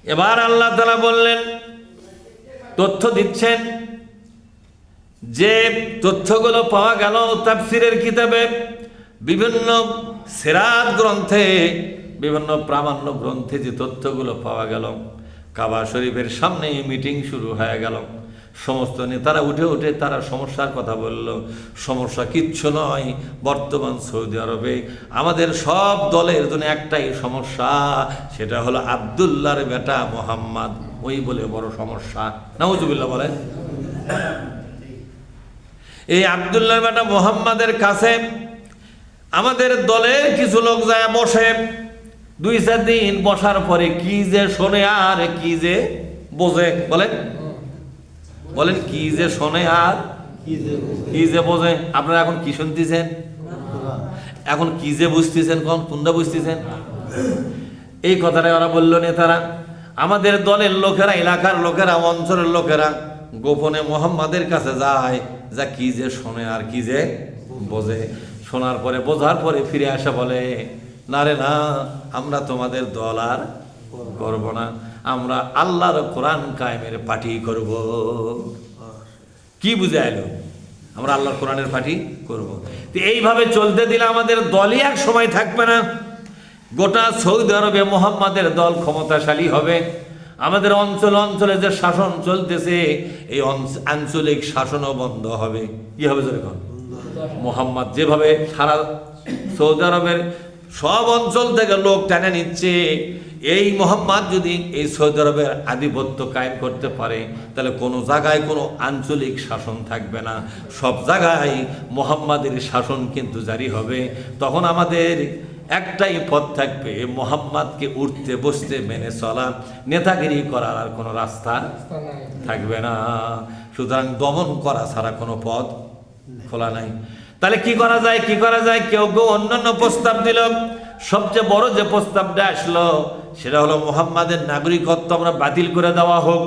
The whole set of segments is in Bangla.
এবার আল্লাহ তাআলা বললেন, তথ্য দিচ্ছেন, যে তথ্যগুলো পাওয়া গেল তাফসীরের কিতাবে, বিভিন্ন সিরাত গ্রন্থে, বিভিন্ন প্রামাণ্য গ্রন্থে যে তথ্যগুলো পাওয়া গেল, কাবা শরীফের সামনে মিটিং শুরু হয়ে গেল। সমস্ত নেতারা উঠে উঠে তারা সমস্যার কথা বলল। সমস্যা কিচ্ছু নয়, বর্তমান সৌদি আরবে আমাদের সব দলের জন্য একটাই সমস্যা, সেটা হলো আব্দুল্লাহর বেটা মোহাম্মদ, ওই বলে বড় সমস্যা। নাউজুবিল্লাহ বলেন। এই আব্দুল্লাহর বেটা মোহাম্মদের কাছে আমাদের দলের কিছু লোক যায় বসে। 2-4 দিন বসার পরে কি যে শোনে আর কি যে বোঝে, বলেন বলেন, কি যে শোনে আর কি যে বোঝে। আপনারা এখন কি শুনতেছেন? এখন কি যে বুঝতেছেন? কোনটা বুঝতেছেন? এই কথাটা ওরা বললো নেতারা। আমাদের দলের লোকেরা, এলাকার লোকেরা, অঞ্চলের লোকেরা গোপনে মোহাম্মদের কাছে যায়, যা কি যে শোনে আর কি যে বোঝে। শোনার পরে, বোঝার পরে ফিরে আসা বলে, না রে না, আমরা তোমাদের দল আর করব না, আমরা আল্লাহর কোরআন কায়েমের পার্টি করব। কি বুঝে এলো? আমরা আল্লাহর কোরআনের পার্টি করব। তো এইভাবে চলতে দিলে আমাদের দলই এক সময় থাকবে না। গোটা সৌদি আরবে মোহাম্মদের দল ক্ষমতাশালী হবে। আমাদের অঞ্চল অঞ্চলে যে শাসন চলতেছে, এই আঞ্চলিক শাসনও বন্ধ হবে। কি হবে যেরকম মোহাম্মদ যেভাবে সারা সৌদি আরবের সব অঞ্চল থেকে লোক টেনে নিচ্ছে, এই মোহাম্মদ যদি এই সৌদি আরবের আধিপত্য কায়েম করতে পারে, তাহলে কোনো জায়গায় কোনো আঞ্চলিক শাসন থাকবে না, সব জায়গায় মোহাম্মদের শাসন কিন্তু জারি হবে। তখন আমাদের একটাই পথ থাকবে, মোহাম্মদকে উঠতে বসতে মেনে চলা, নেতাগিরি করার আর কোনো রাস্তা থাকবে না। সুতরাং দমন করা ছাড়া কোনো পথ খোলা নাই। তাহলে কি করা যায়? কি করা যায়? কেউ কেউ অন্যান্য প্রস্তাব দিল। সবচেয়ে বড় যে প্রস্তাবটা আসলো, সেটা হলো মোহাম্মদের নাগরিকত্ব আমরা বাতিল করে দেওয়া হোক।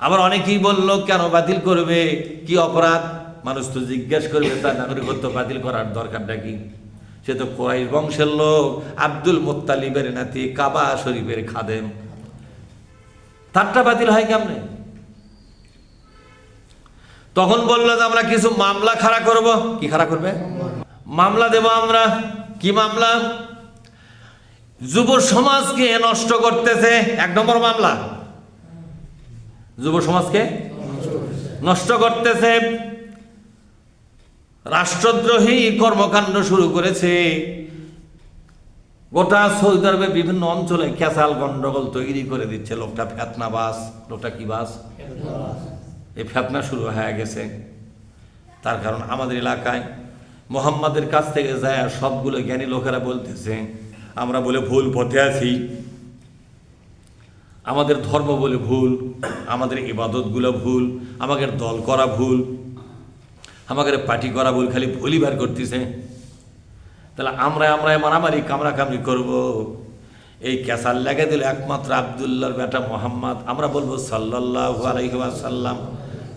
আবার অনেকেই বলল, কেন বাতিল করবে? কি অপরাধ? মানুষ তো জিজ্ঞেস করবে, তার নাগরিকত্ব বাতিল করার দরকারটা কি? সে তো কুরাইশ বংশের লোক, আব্দুল মুত্তালিবের নাতি, কাবা শরীফের খাদেম, তারটা বাতিল হয় কেমনে? তখন বললো যে আমরা কিছু মামলা খাড়া করব। কি খাড়া করবে? মামলা দেব আমরা। কি মামলা? যুব সমাজকে নষ্ট করতেছে, 1 নম্বর মামলা। যুব সমাজকে নষ্ট করতেছে, রাষ্ট্রদ্রোহী কর্মকাণ্ড শুরু করেছে। গোটা সৌদি আরবে বিভিন্ন অঞ্চলে ক্যাসাল গন্ডগোল তৈরি করে দিচ্ছে। লোকটা ফেতনাবাজ। লোকটা কি বাস? এই ফেতনা শুরু হয়ে গেছে। তার কারণ আমাদের এলাকায় মোহাম্মদের কাছ থেকে যায় সবগুলো জ্ঞানী লোকেরা বলতেছে, আমরা বলে ভুল পথে আছি, আমাদের ধর্ম বলে ভুল, আমাদের ইবাদতগুলো ভুল, আমাদের দল করা ভুল, আমাদের পার্টি করা ভুল, খালি ভুলই বার করতেছে। তাহলে আমরা মারামারি কামড়াকামড়ি করব। এই ক্যাসাল লেগে দিল একমাত্র আব্দুল্লাহর বেটা মোহাম্মদ। আমরা বলবো সাল্লাল্লাহু আলাইহি ওয়াসাল্লাম।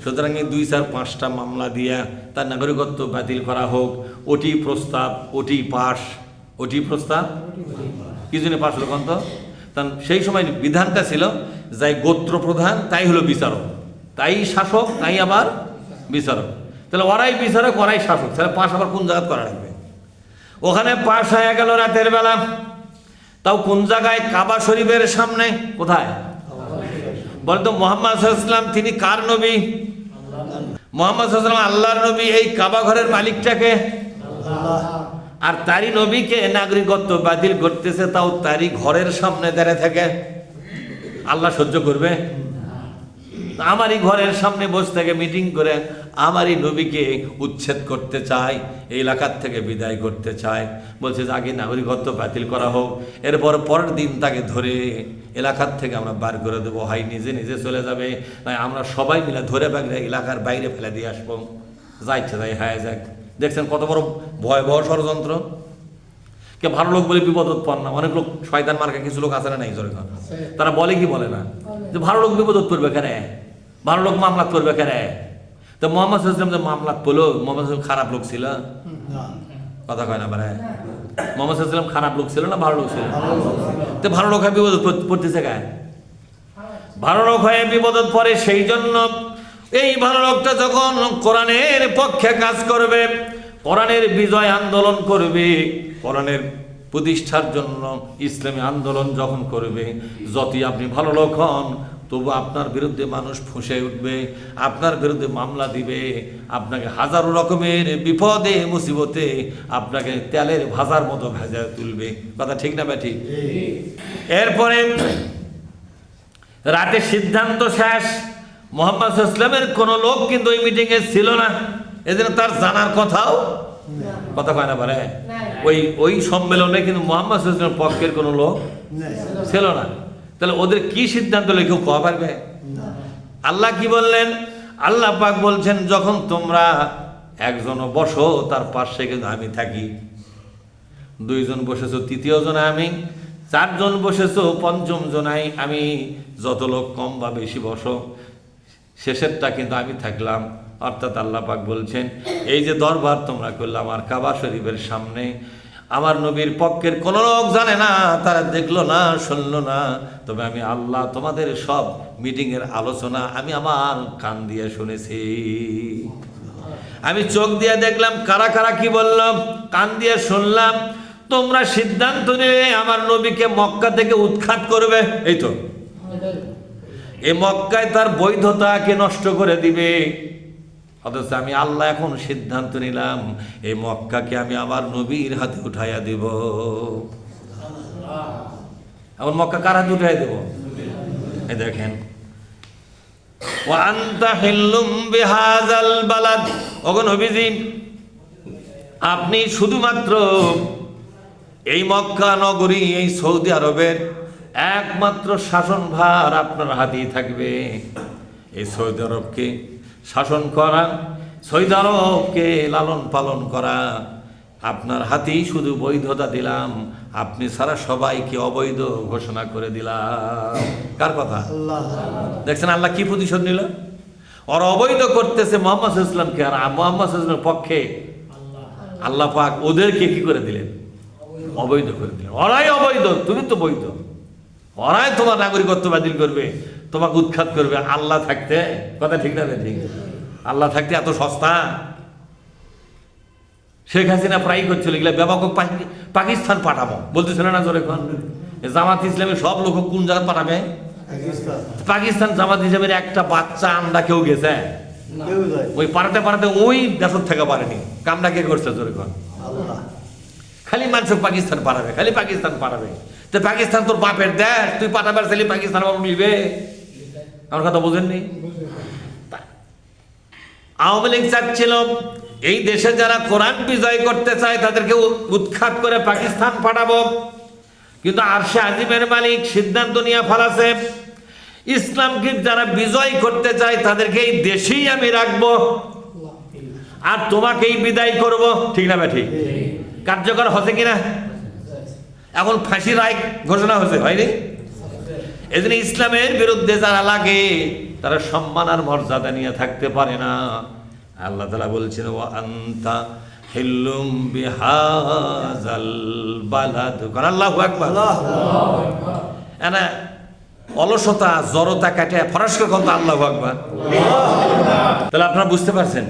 সুতরাং এই 2-4-5টা মামলা দিয়া তার নাগরিকত্ব বাতিল করা হোক। ওটি প্রস্তাব, ওটি পাশ। ওটি প্রস্তাব কি জন্য পাশ হলো? তো সেই সময় বিধানটা ছিল, যাই গোত্র প্রধান তাই হলো বিচারক, তাই শাসক, তাই আবার বিচারক। তাহলে ওরাই বিচারক, ওরাই শাসক। তাহলে পাশ আবার কোন জায়গায় করা লাগবে? ওখানে পাশ হয়ে গেল রাতের বেলা। তাও কোন জায়গায়? কাবা শরীফের সামনে। কোথায়? বলতো মোহাম্মদ সাল্লাল্লাহু আলাইহি ওয়াসাল্লাম তিনি কার নবী? মোহাম্মদ সাল্লাল্লাহু আলাইহি ওয়াসাল্লাম আল্লাহর নবী। এই কাবা ঘরের মালিকটাকে আল্লাহ, আর তারই নবীকে নাগরিকত্ব বাতিল করতেছে, তাও তারই ঘরের সামনে দাঁড়িয়ে থাকে। আল্লাহ সহ্য করবে? আমারই ঘরের সামনে বসে থেকে মিটিং করে আমারই নবীকে উচ্ছেদ করতে চায়, এই এলাকার থেকে বিদায় করতে চায়। বলছে যে আগে নাগরিকত্ব বাতিল করা হোক, এরপর পরের দিন তাকে ধরে এলাকার থেকে আমরা বার করে দেবো। হয় নিজে নিজে চলে যাবে, নয় আমরা সবাই মিলে ধরে বাগড়ে এলাকার বাইরে ফেলে দিয়ে আসবো। যাইছে যাই, হায় যাক। দেখছেন কত বড় ভয়াবহ ষড়যন্ত্র। কে ভালো লোক বলে বিপদ উৎপন্ন না। অনেক লোক শয়তান মার্কা কিছু লোক আছে না, নাই জোরে কথা, তারা বলে কি বলে না যে ভালো লোক বিপদ করবে কেন, ভালো লোক মামলা করবে কেন? তো মোহাম্মদ সাল্লাল্লাহু আলাইহি ওয়াসাল্লাম যে মামলা করলো, মোহাম্মদ খারাপ লোক ছিল? কথা কয় না, মোহাম্মদ সাল্লাল্লাহু আলাইহি ওয়াসাল্লাম খারাপ লোক ছিল না ভালো লোক ছিল? তো ভালো লোক হয় বিপদ পড়তেছে গায়ে, ভালো লোক হয়ে বিপদত পড়ে। সেই জন্য এই ভালো লোকটা যখন কোরআনের পক্ষে কাজ করবে, কোরআনের বিজয় আন্দোলন করবে, কোরআনের প্রতিষ্ঠার জন্য ইসলামী আন্দোলন যখন করবে, যতই আপনি ভালো লোক হন তবু আপনার বিরুদ্ধে মানুষ ফুঁসে উঠবে, আপনার বিরুদ্ধে মামলা দিবে, আপনাকে হাজারো রকমের বিপদে মুসিবতে আপনাকে তেলের ভাজার মতো ভেজা তুলবে। কথা ঠিক না ব্যাঠি? এরপরে রাতে সিদ্ধান্ত শেষ। মোহাম্মদ সাল্লাল্লাহু আলাইহি ওয়াসাল্লামের কোনো লোক কিন্তু ওই মিটিংয়ে ছিল না, এজন্য তার জানার কথাও কথা কয় না পারে। ওই সম্মেলনে কিন্তু মোহাম্মদ সাল্লাল্লাহু আলাইহি ওয়াসাল্লামের পক্ষের কোনো লোক ছিল না। তাহলে ওদের কি সিদ্ধান্ত হলে কেউ কওয়া পারবে? আল্লাহ কি বললেন? আল্লাহ পাক বলছেন, যখন তোমরা একজনও বসো তার পাশে কিন্তু আমি থাকি, দুইজন বসেছো তৃতীয় জন আমি, চারজন বসেছো পঞ্চম জনাই আমি, যত লোক কম বা বেশি বসো শেষেরটা কিন্তু আমি থাকলাম। অর্থাৎ আল্লাহ পাক বলছেন, এই যে দরবার তোমরা করলে আমার কাবা শরীফের সামনে, আমার নবীর পক্ষের কোনো লোক জানে না, তারা দেখলো না, শুনলো না, তবে আমি আল্লাহ তোমাদের সব মিটিংয়ের আলোচনা আমি আমার কান দিয়ে শুনেছি, আমি চোখ দিয়ে দেখলাম কারা কারা কি বললাম, কান দিয়ে শুনলাম। তোমরা সিদ্ধান্ত নিয়ে আমার নবীকে মক্কা থেকে উৎখাত করবে, এই তো এই মক্কায় তার বৈধতাকে নষ্ট করে দিবে। অথচ আমি আল্লাহ এখন সিদ্ধান্ত নিলাম এই মক্কাকে আমি আমার নবীর হাতে উঠাইয়া দেব। এখন মক্কা কার হাতে উঠাইয়া দেব? এই দেখেন, ওয়া আনতা হিল্লুম বিহাযাল বালাদ, ওগো নবীজি আপনি শুধুমাত্র এই মক্কা নগরী, এই সৌদি আরবের একমাত্র শাসনভার আপনার হাতেই থাকবে। এই সৌদি আরবকে শাসন করা, সৌদি আরবকে লালন পালন করা আপনার হাতেই শুধু বৈধতা দিলাম, আপনি ছাড়া সবাইকে অবৈধ ঘোষণা করে দিলাম। কার কথা? দেখছেন আল্লাহ কি প্রতিশোধ নিল? ওরা অবৈধ করতেছে মুহাম্মদ সাল্লাল্লাহু আলাইহি ওয়াসাল্লামকে, আর মুহাম্মদ সাল্লাল্লাহু আলাইহি ওয়াসাল্লামের পক্ষে আল্লাহ পাক ওদেরকে কি করে দিলেন? অবৈধ করে দিলেন। ওরাই অবৈধ, তুমি তো বৈধ, ওরাই তোমার নাগরিকত্ব বাতিল করবে, তোমাকে উৎখাত করবে। আল্লাহ থাকতে, কথা ঠিক না? ঠিক, আল্লাহ থাকতে এত সস্তা? শেখ হাসিনা প্রায় করছিল এগুলা, ব্যাপক পাকিস্তান পাঠাবো বলতেছিল না জোরে কোন? জামাত ইসলামের সব লোক কোন জায়গায় পাঠাবে? পাকিস্তান। জামাত ইসলামের একটা বাচ্চা আন্ডা কেউ গেছে? ওই পাঠাতে পাঠাতে ওই দেশের থেকে পারেনি। কামটা কে করছে জোরে কোন? খালি মানুষ পাকিস্তান পাঠাবে, খালি পাকিস্তান পাঠাবে। তো পাকিস্তান তোর বাপের দেশ, তুই পাঠাবার চাইলে পাকিস্তান মিলবে? আমার কথা বোঝেননি? আওয়ামী লীগ চাচ্ছিল এই দেশে যারা কোরআন বিজয় করতে চায় তাদেরকে উৎখাত করে পাকিস্তান পাঠাবো, কিন্তু আরশে আজিমের মালিক সিদ্ধান্ত নিয়ে ফেলাছে ইসলামকে যারা বিজয় করতে চায় তাদেরকে এই দেশেই আমি রাখবো, আর তোমাকেই বিদায় করব। ঠিক না ঠিক? কার্যকর হচ্ছে কিনা? এখন ফাঁসি রায় ঘোষণা হয়েছে, হয়নি? এই জন্য ইসলামের বিরুদ্ধে যারা লাগে তারা সম্মান আর মর্যাদা নিয়ে থাকতে পারে না। আল্লাহ তাআলা বলছেন, ওয়া আনতা হিল্লুম বিহাযাল বালাদ। আল্লাহু আকবার। এনা অলসতা জড়তা কাটে ফরাস করে কথা আল্লাহু আকবার। তাহলে আপনারা বুঝতে পারছেন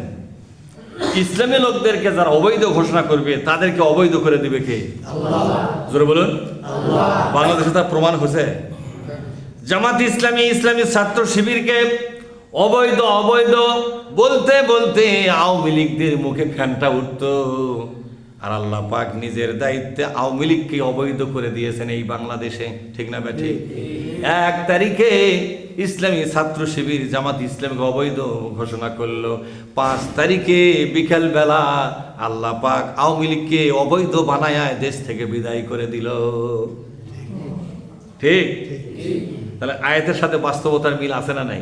ইসলামী লোকদেরকে যারা অবৈধ ঘোষণা করবে তাদেরকে অবৈধ করে দিবে কে? আল্লাহ। জোরে বলুন আল্লাহ। বাংলাদেশে তার প্রমাণ হয়েছে। জামাত ইসলামী, ইসলামী ছাত্র শিবিরকে অবৈধ অবৈধ বলতে বলতে আওয়ামী লীগদের মুখে ফ্যানটা উঠতো, আর আল্লাহ পাক নিজের দায়িত্বে আওয়ামী লীগকে অবৈধ করে দিয়েছেন এই বাংলাদেশে। ঠিক না ব্যাঠি? 1 তারিখে ইসলামী ছাত্র শিবির জামাত ইসলামকে অবৈধ ঘোষণা করলো, 5 তারিখে বিকেল বেলা আল্লাহ পাক আওয়ামী লীগকে অবৈধ বানায় দেশ থেকে বিদায় করে দিল। ঠিক? তাহলে আয়াতের সাথে বাস্তবতার মিল আছে না নাই?